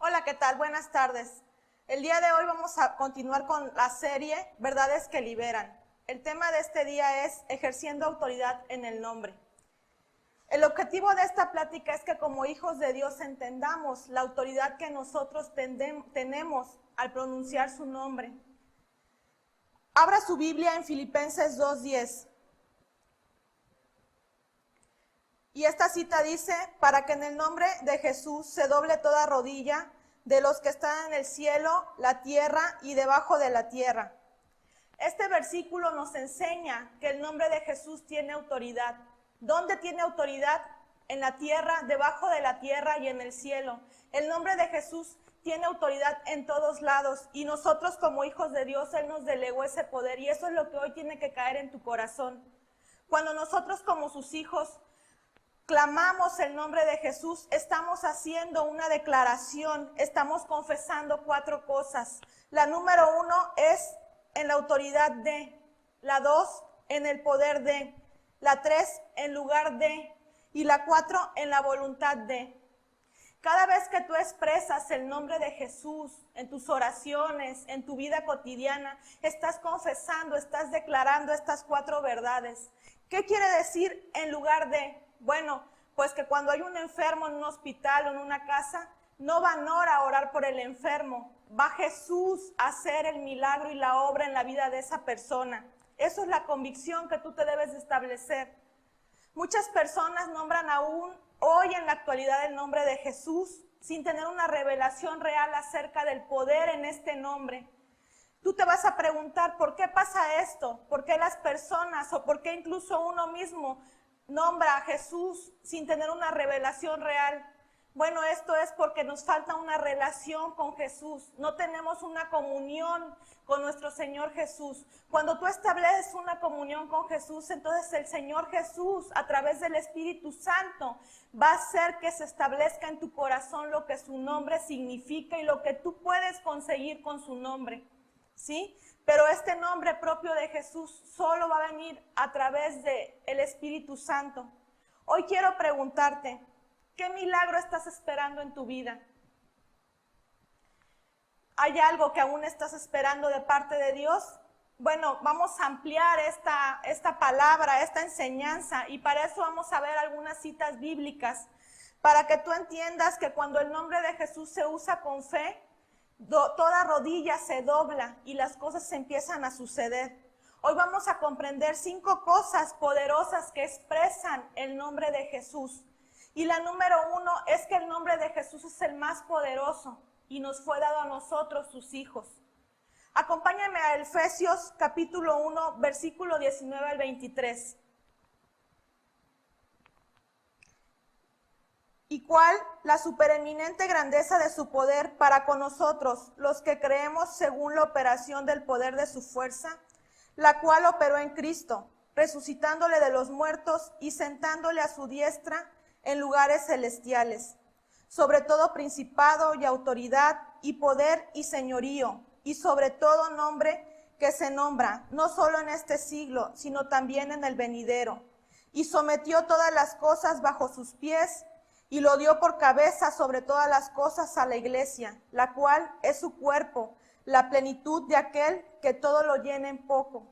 Hola, ¿qué tal? Buenas tardes. El día de hoy vamos a continuar con la serie Verdades que Liberan. El tema de este día es ejerciendo autoridad en el nombre. El objetivo de esta plática es que como hijos de Dios entendamos la autoridad que nosotros tenemos al pronunciar su nombre. Abra su Biblia en Filipenses 2:10. Y esta cita dice, para que en el nombre de Jesús se doble toda rodilla de los que están en el cielo, la tierra y debajo de la tierra. Este versículo nos enseña que el nombre de Jesús tiene autoridad. ¿Dónde tiene autoridad? En la tierra, debajo de la tierra y en el cielo. El nombre de Jesús tiene autoridad en todos lados y nosotros como hijos de Dios, Él nos delegó ese poder y eso es lo que hoy tiene que caer en tu corazón. Cuando nosotros como sus hijos clamamos el nombre de Jesús, estamos haciendo una declaración, estamos confesando 4 cosas. La número 1 es en la autoridad de, la 2 en el poder de, la 3 en lugar de y la 4 en la voluntad de. Cada vez que tú expresas el nombre de Jesús en tus oraciones, en tu vida cotidiana, estás confesando, estás declarando estas 4 verdades. ¿Qué quiere decir en lugar de? Bueno, pues que cuando hay un enfermo en un hospital o en una casa, no va Nora a orar por el enfermo, va Jesús a hacer el milagro y la obra en la vida de esa persona. Eso es la convicción que tú te debes de establecer. Muchas personas nombran aún hoy en la actualidad el nombre de Jesús sin tener una revelación real acerca del poder en este nombre. Tú te vas a preguntar, ¿por qué pasa esto? ¿Por qué las personas o por qué incluso uno mismo nombra a Jesús sin tener una revelación real? Bueno, esto es porque nos falta una relación con Jesús. No tenemos una comunión con nuestro Señor Jesús. Cuando tú estableces una comunión con Jesús, entonces el Señor Jesús, a través del Espíritu Santo, va a hacer que se establezca en tu corazón lo que su nombre significa y lo que tú puedes conseguir con su nombre, ¿sí? Pero este nombre propio de Jesús solo va a venir a través del Espíritu Santo. Hoy quiero preguntarte, ¿qué milagro estás esperando en tu vida? ¿Hay algo que aún estás esperando de parte de Dios? Bueno, vamos a ampliar esta palabra, esta enseñanza, y para eso vamos a ver algunas citas bíblicas, para que tú entiendas que cuando el nombre de Jesús se usa con fe, toda rodilla se dobla y las cosas se empiezan a suceder. Hoy vamos a comprender 5 cosas poderosas que expresan el nombre de Jesús. Y la número 1 es que el nombre de Jesús es el más poderoso y nos fue dado a nosotros, sus hijos. Acompáñame a Efesios capítulo 1, versículo 19 al 23. ¿Y cuál la supereminente grandeza de su poder para con nosotros, los que creemos según la operación del poder de su fuerza, la cual operó en Cristo, resucitándole de los muertos y sentándole a su diestra en lugares celestiales, sobre todo principado y autoridad y poder y señorío, y sobre todo nombre que se nombra, no solo en este siglo, sino también en el venidero, y sometió todas las cosas bajo sus pies, y lo dio por cabeza sobre todas las cosas a la iglesia, la cual es su cuerpo, la plenitud de aquel que todo lo llena en poco.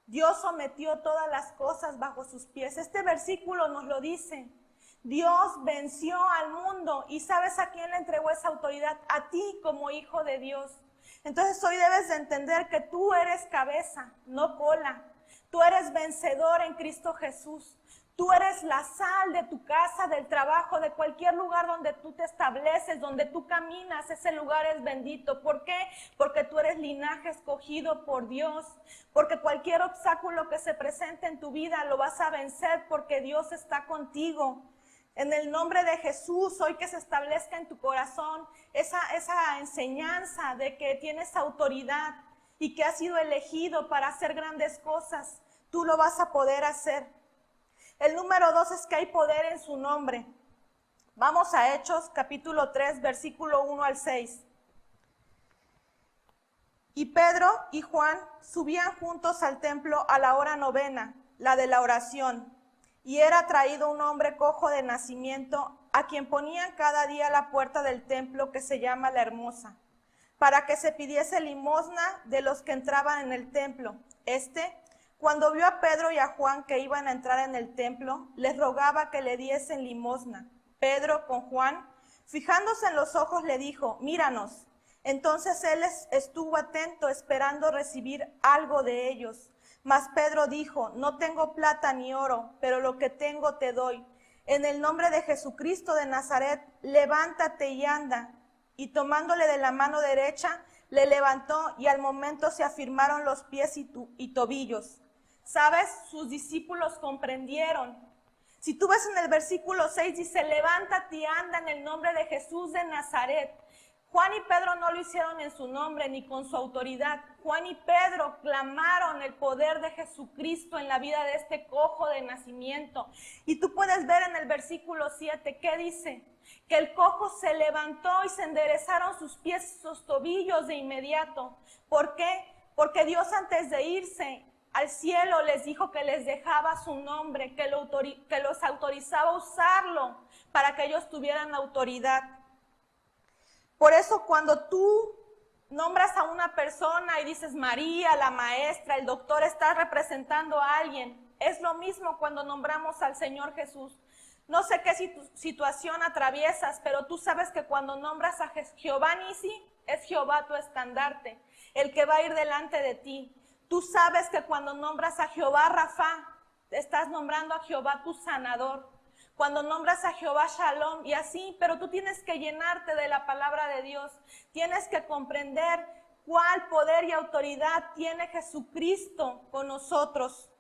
Dios sometió todas las cosas bajo sus pies. Este versículo nos lo dice. Dios venció al mundo y ¿sabes a quién le entregó esa autoridad? A ti como hijo de Dios. Entonces hoy debes de entender que tú eres cabeza, no cola. Tú eres vencedor en Cristo Jesús. Tú eres la sal de tu casa, del trabajo, de cualquier lugar donde tú te estableces, donde tú caminas, ese lugar es bendito. ¿Por qué? Porque tú eres linaje escogido por Dios. Porque cualquier obstáculo que se presente en tu vida lo vas a vencer porque Dios está contigo. En el nombre de Jesús, hoy que se establezca en tu corazón esa enseñanza de que tienes autoridad y que has sido elegido para hacer grandes cosas, tú lo vas a poder hacer. El número 2 es que hay poder en su nombre. Vamos a Hechos capítulo 3, versículo 1 al 6. Y Pedro y Juan subían juntos al templo a la hora 9, la de la oración. Y era traído un hombre cojo de nacimiento, a quien ponían cada día a la puerta del templo que se llama La Hermosa, para que se pidiese limosna de los que entraban en el templo. Cuando vio a Pedro y a Juan que iban a entrar en el templo, les rogaba que le diesen limosna. Pedro, con Juan, fijándose en los ojos, le dijo: míranos. Entonces él estuvo atento, esperando recibir algo de ellos. Mas Pedro dijo: no tengo plata ni oro, pero lo que tengo te doy. En el nombre de Jesucristo de Nazaret, levántate y anda. Y tomándole de la mano derecha, le levantó, y al momento se afirmaron los pies y tobillos. ¿Sabes? Sus discípulos comprendieron. Si tú ves en el versículo 6, dice: levántate y anda en el nombre de Jesús de Nazaret. Juan y Pedro no lo hicieron en su nombre ni con su autoridad. Juan y Pedro clamaron el poder de Jesucristo en la vida de este cojo de nacimiento. Y tú puedes ver en el versículo 7, ¿qué dice? Que el cojo se levantó y se enderezaron sus pies y sus tobillos de inmediato. ¿Por qué? Porque Dios, antes de irse al cielo, les dijo que les dejaba su nombre, que los autorizaba a usarlo para que ellos tuvieran autoridad. Por eso cuando tú nombras a una persona y dices María, la maestra, el doctor, estás representando a alguien. Es lo mismo cuando nombramos al Señor Jesús. No sé qué situación atraviesas, pero tú sabes que cuando nombras a Jehová Nisi, es Jehová tu estandarte, el que va a ir delante de ti. Tú sabes que cuando nombras a Jehová Rafa, estás nombrando a Jehová tu sanador. Cuando nombras a Jehová Shalom y así, pero tú tienes que llenarte de la palabra de Dios. Tienes que comprender cuál poder y autoridad tiene Jesucristo con nosotros.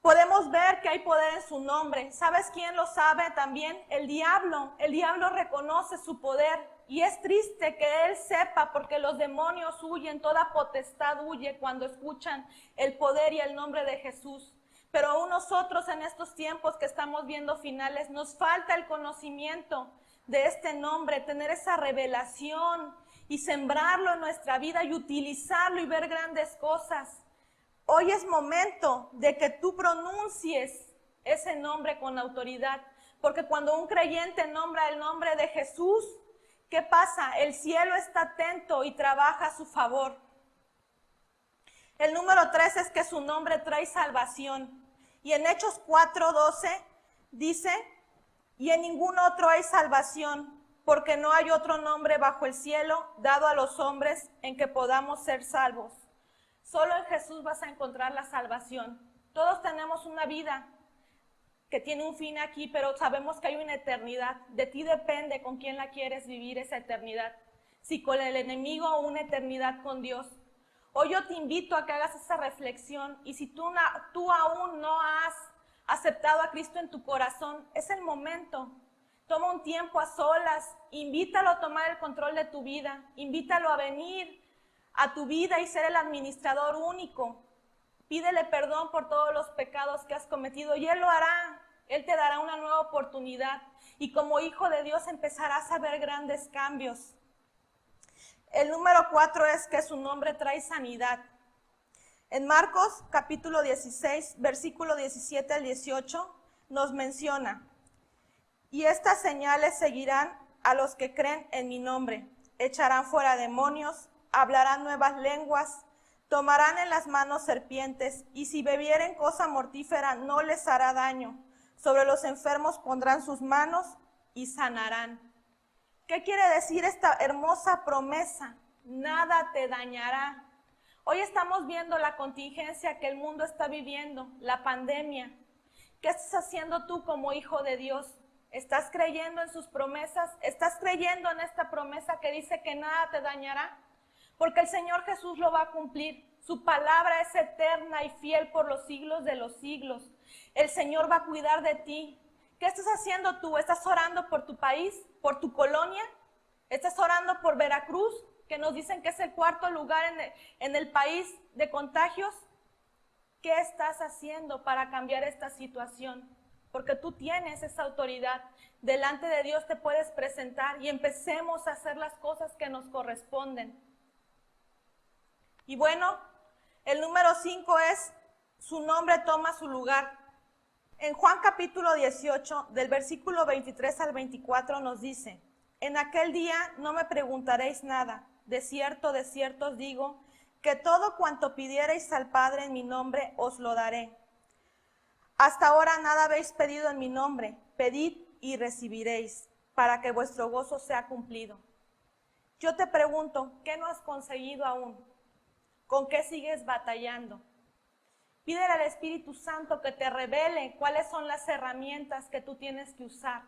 Podemos ver que hay poder en su nombre. ¿Sabes quién lo sabe también? El diablo. El diablo reconoce su poder. Y es triste que él sepa, porque los demonios huyen, toda potestad huye cuando escuchan el poder y el nombre de Jesús. Pero aún nosotros en estos tiempos que estamos viendo finales, nos falta el conocimiento de este nombre, tener esa revelación y sembrarlo en nuestra vida y utilizarlo y ver grandes cosas. Hoy es momento de que tú pronuncies ese nombre con autoridad, porque cuando un creyente nombra el nombre de Jesús, ¿qué pasa? El cielo está atento y trabaja a su favor. El número 3 es que su nombre trae salvación. Y en Hechos 4:12 dice: y en ningún otro hay salvación, porque no hay otro nombre bajo el cielo dado a los hombres en que podamos ser salvos. Solo en Jesús vas a encontrar la salvación. Todos tenemos una vida que tiene un fin aquí, pero sabemos que hay una eternidad. De ti depende con quién la quieres vivir esa eternidad. Si con el enemigo o una eternidad con Dios. Hoy yo te invito a que hagas esa reflexión, y si tú aún no has aceptado a Cristo en tu corazón, es el momento. Toma un tiempo a solas, invítalo a tomar el control de tu vida, invítalo a venir a tu vida y ser el administrador único. Pídele perdón por todos los pecados que has cometido y Él lo hará. Él te dará una nueva oportunidad y como hijo de Dios empezarás a ver grandes cambios. El número 4 es que su nombre trae sanidad. En Marcos capítulo 16, versículo 17 al 18, nos menciona: y estas señales seguirán a los que creen en mi nombre. Echarán fuera demonios, hablarán nuevas lenguas, tomarán en las manos serpientes, y si bebieren cosa mortífera no les hará daño. Sobre los enfermos pondrán sus manos y sanarán. ¿Qué quiere decir esta hermosa promesa? Nada te dañará. Hoy estamos viendo la contingencia que el mundo está viviendo, la pandemia. ¿Qué estás haciendo tú como hijo de Dios? ¿Estás creyendo en sus promesas? ¿Estás creyendo en esta promesa que dice que nada te dañará? Porque el Señor Jesús lo va a cumplir. Su palabra es eterna y fiel por los siglos de los siglos. El Señor va a cuidar de ti. ¿Qué estás haciendo tú? ¿Estás orando por tu país, por tu colonia? ¿Estás orando por Veracruz, que nos dicen que es el cuarto lugar en el país de contagios? ¿Qué estás haciendo para cambiar esta situación? Porque tú tienes esa autoridad. Delante de Dios te puedes presentar y empecemos a hacer las cosas que nos corresponden. Y bueno, el número 5 es: su nombre toma su lugar. En Juan capítulo 18, del versículo 23 al 24 nos dice: en aquel día no me preguntaréis nada. De cierto os digo, que todo cuanto pidiereis al Padre en mi nombre os lo daré. Hasta ahora nada habéis pedido en mi nombre. Pedid y recibiréis, para que vuestro gozo sea cumplido. Yo te pregunto, ¿qué no has conseguido aún? ¿Con qué sigues batallando? Pídele al Espíritu Santo que te revele cuáles son las herramientas que tú tienes que usar.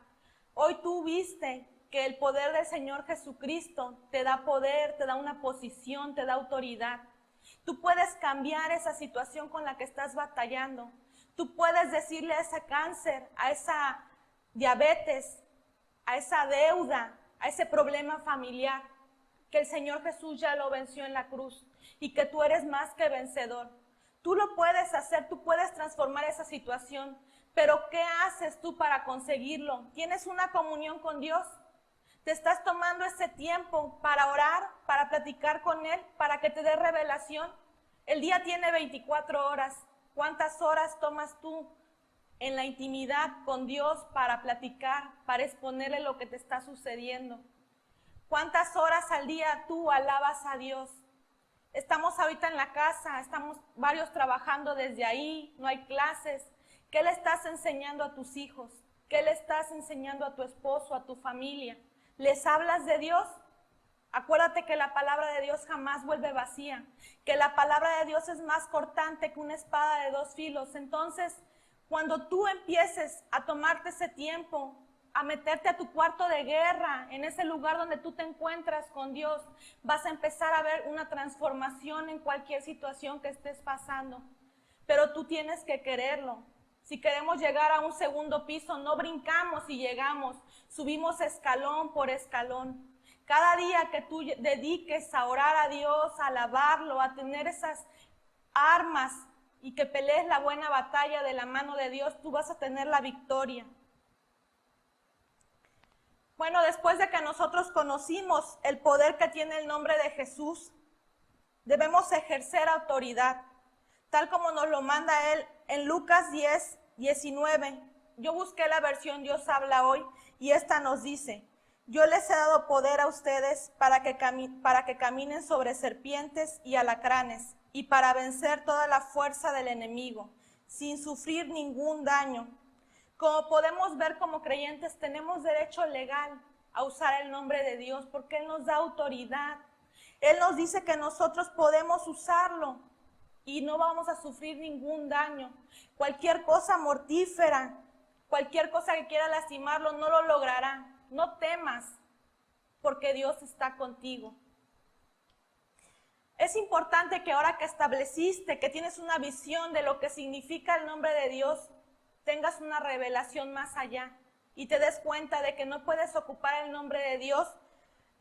Hoy tú viste que el poder del Señor Jesucristo te da poder, te da una posición, te da autoridad. Tú puedes cambiar esa situación con la que estás batallando. Tú puedes decirle a ese cáncer, a esa diabetes, a esa deuda, a ese problema familiar, que el Señor Jesús ya lo venció en la cruz y que tú eres más que vencedor. Tú lo puedes hacer, tú puedes transformar esa situación, pero ¿qué haces tú para conseguirlo? ¿Tienes una comunión con Dios? ¿Te estás tomando ese tiempo para orar, para platicar con Él, para que te dé revelación? El día tiene 24 horas. ¿Cuántas horas tomas tú en la intimidad con Dios para platicar, para exponerle lo que te está sucediendo? ¿Cuántas horas al día tú alabas a Dios? Estamos ahorita en la casa, estamos varios trabajando desde ahí, no hay clases. ¿Qué le estás enseñando a tus hijos? ¿Qué le estás enseñando a tu esposo, a tu familia? ¿Les hablas de Dios? Acuérdate que la palabra de Dios jamás vuelve vacía, que la palabra de Dios es más cortante que una espada de dos filos. Entonces, cuando tú empieces a tomarte ese tiempo, a meterte a tu cuarto de guerra, en ese lugar donde tú te encuentras con Dios, vas a empezar a ver una transformación en cualquier situación que estés pasando. Pero tú tienes que quererlo. Si queremos llegar a un segundo piso, no brincamos y llegamos, subimos escalón por escalón. Cada día que tú dediques a orar a Dios, a alabarlo, a tener esas armas y que pelees la buena batalla de la mano de Dios, tú vas a tener la victoria. Bueno, después de que nosotros conocimos el poder que tiene el nombre de Jesús, debemos ejercer autoridad, tal como nos lo manda Él en Lucas 10, 19. Yo busqué la versión Dios habla hoy y esta nos dice: yo les he dado poder a ustedes para que caminen sobre serpientes y alacranes y para vencer toda la fuerza del enemigo, sin sufrir ningún daño. Como podemos ver, como creyentes tenemos derecho legal a usar el nombre de Dios porque Él nos da autoridad. Él nos dice que nosotros podemos usarlo y no vamos a sufrir ningún daño. Cualquier cosa mortífera, cualquier cosa que quiera lastimarlo, no lo logrará. No temas, porque Dios está contigo. Es importante que ahora que estableciste, que tienes una visión de lo que significa el nombre de Dios, tengas una revelación más allá y te des cuenta de que no puedes ocupar el nombre de Dios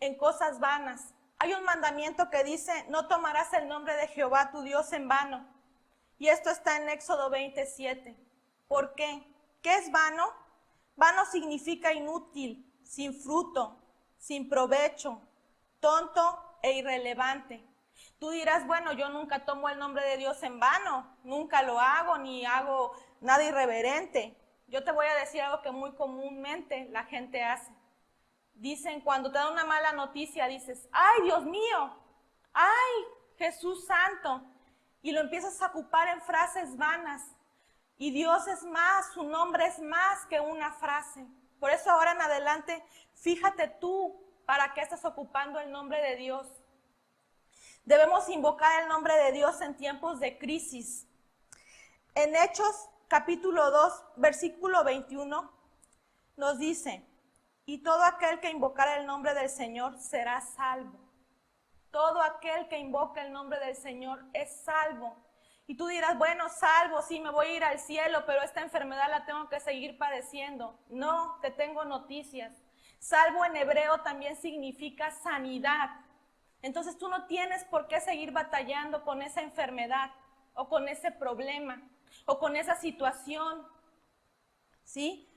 en cosas vanas. Hay un mandamiento que dice: no tomarás el nombre de Jehová tu Dios en vano. Y esto está en Éxodo 27. ¿Por qué? ¿Qué es vano? Vano significa inútil, sin fruto, sin provecho, tonto e irrelevante. Tú dirás: bueno, yo nunca tomo el nombre de Dios en vano, nunca lo hago, ni hago nada irreverente. Yo te voy a decir algo que muy comúnmente la gente hace. Dicen, cuando te dan una mala noticia, dices: ¡ay, Dios mío! ¡Ay, Jesús Santo! Y lo empiezas a ocupar en frases vanas. Y Dios es más, su nombre es más que una frase. Por eso ahora en adelante, fíjate tú para qué estás ocupando el nombre de Dios. Debemos invocar el nombre de Dios en tiempos de crisis. En Hechos capítulo 2, versículo 21, nos dice: y todo aquel que invocara el nombre del Señor será salvo. Todo aquel que invoca el nombre del Señor es salvo. Y tú dirás: bueno, salvo, sí, me voy a ir al cielo, pero esta enfermedad la tengo que seguir padeciendo. No, te tengo noticias. Salvo en hebreo también significa sanidad. Entonces tú no tienes por qué seguir batallando con esa enfermedad o con ese problema o con esa situación, ¿sí?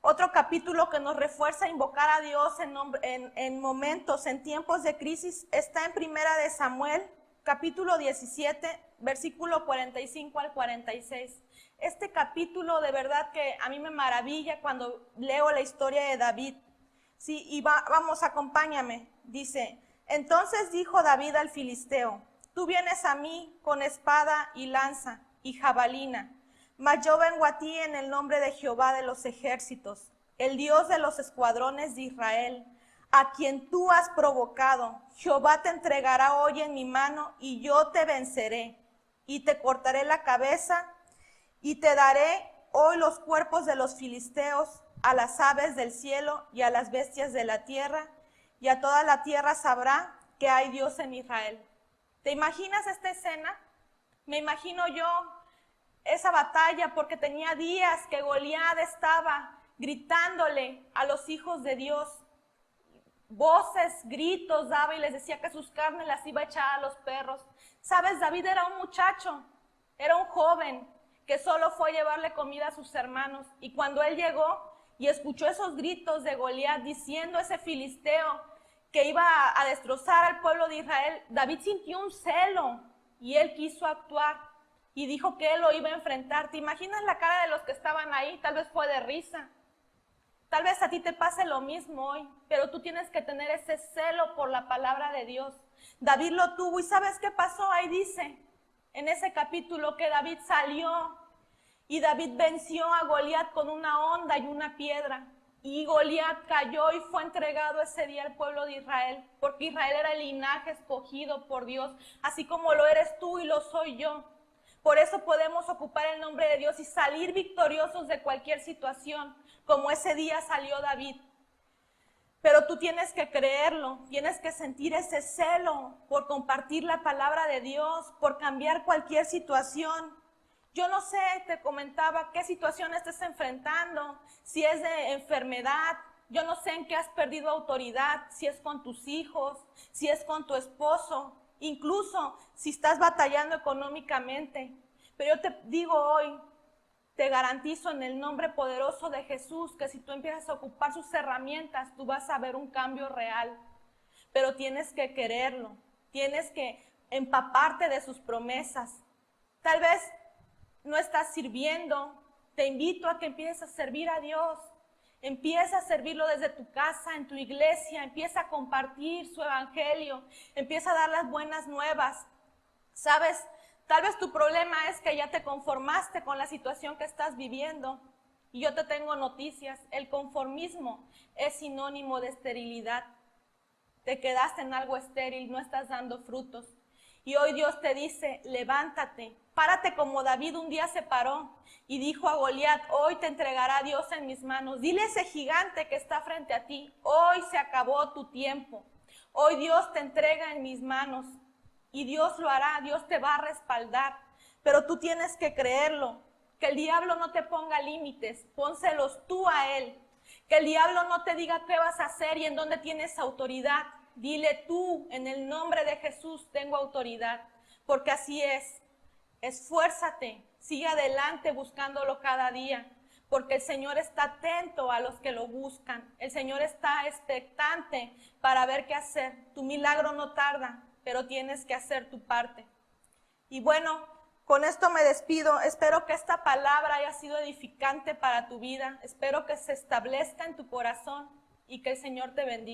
Otro capítulo que nos refuerza invocar a Dios en momentos, en tiempos de crisis, está en Primera de Samuel, capítulo 17, versículo 45 al 46. Este capítulo de verdad que a mí me maravilla cuando leo la historia de David. Sí, y vamos, acompáñame. Dice, entonces dijo David al filisteo, tú vienes a mí con espada y lanza y jabalina, mas yo vengo a ti en el nombre de Jehová de los ejércitos, el Dios de los escuadrones de Israel, a quien tú has provocado. Jehová te entregará hoy en mi mano y yo te venceré y te cortaré la cabeza y te daré hoy los cuerpos de los filisteos a las aves del cielo y a las bestias de la tierra, y a toda la tierra sabrá que hay Dios en Israel. ¿Te imaginas esta escena? Me imagino yo esa batalla porque tenía días que Goliat estaba gritándole a los hijos de Dios. Voces, gritos daba y les decía que sus carnes las iba a echar a los perros. ¿Sabes? David era un muchacho, era un joven que solo fue a llevarle comida a sus hermanos. Y cuando él llegó y escuchó esos gritos de Goliat diciendo ese filisteo que iba a destrozar al pueblo de Israel, David sintió un celo y él quiso actuar y dijo que él lo iba a enfrentar. ¿Te imaginas la cara de los que estaban ahí? Tal vez fue de risa. Tal vez a ti te pase lo mismo hoy, pero tú tienes que tener ese celo por la palabra de Dios. David lo tuvo y ¿sabes qué pasó? Ahí dice en ese capítulo que David salió y David venció a Goliat con una honda y una piedra. Y Goliat cayó y fue entregado ese día al pueblo de Israel, porque Israel era el linaje escogido por Dios, así como lo eres tú y lo soy yo. Por eso podemos ocupar el nombre de Dios y salir victoriosos de cualquier situación, como ese día salió David. Pero tú tienes que creerlo, tienes que sentir ese celo por compartir la palabra de Dios, por cambiar cualquier situación. Yo no sé, te comentaba qué situación estés enfrentando, si es de enfermedad, yo no sé en qué has perdido autoridad, si es con tus hijos, si es con tu esposo, incluso si estás batallando económicamente. Pero yo te digo hoy, te garantizo en el nombre poderoso de Jesús que si tú empiezas a ocupar sus herramientas, tú vas a ver un cambio real. Pero tienes que quererlo, tienes que empaparte de sus promesas. Tal vez no estás sirviendo, te invito a que empieces a servir a Dios. Empieza a servirlo desde tu casa, en tu iglesia, empieza a compartir su evangelio, empieza a dar las buenas nuevas. ¿Sabes? Tal vez tu problema es que ya te conformaste con la situación que estás viviendo. Y yo te tengo noticias, el conformismo es sinónimo de esterilidad. Te quedaste en algo estéril, no estás dando frutos. Y hoy Dios te dice, levántate, párate como David un día se paró y dijo a Goliat, hoy te entregará Dios en mis manos. Dile a ese gigante que está frente a ti, hoy se acabó tu tiempo. Hoy Dios te entrega en mis manos. Y Dios lo hará, Dios te va a respaldar, pero tú tienes que creerlo, que el diablo no te ponga límites, pónselos tú a él, que el diablo no te diga qué vas a hacer y en dónde tienes autoridad, dile tú, en el nombre de Jesús tengo autoridad, porque así es, esfuérzate, sigue adelante buscándolo cada día, porque el Señor está atento a los que lo buscan, el Señor está expectante para ver qué hacer, tu milagro no tarda, pero tienes que hacer tu parte. Y bueno, con esto me despido. Espero que esta palabra haya sido edificante para tu vida. Espero que se establezca en tu corazón y que el Señor te bendiga.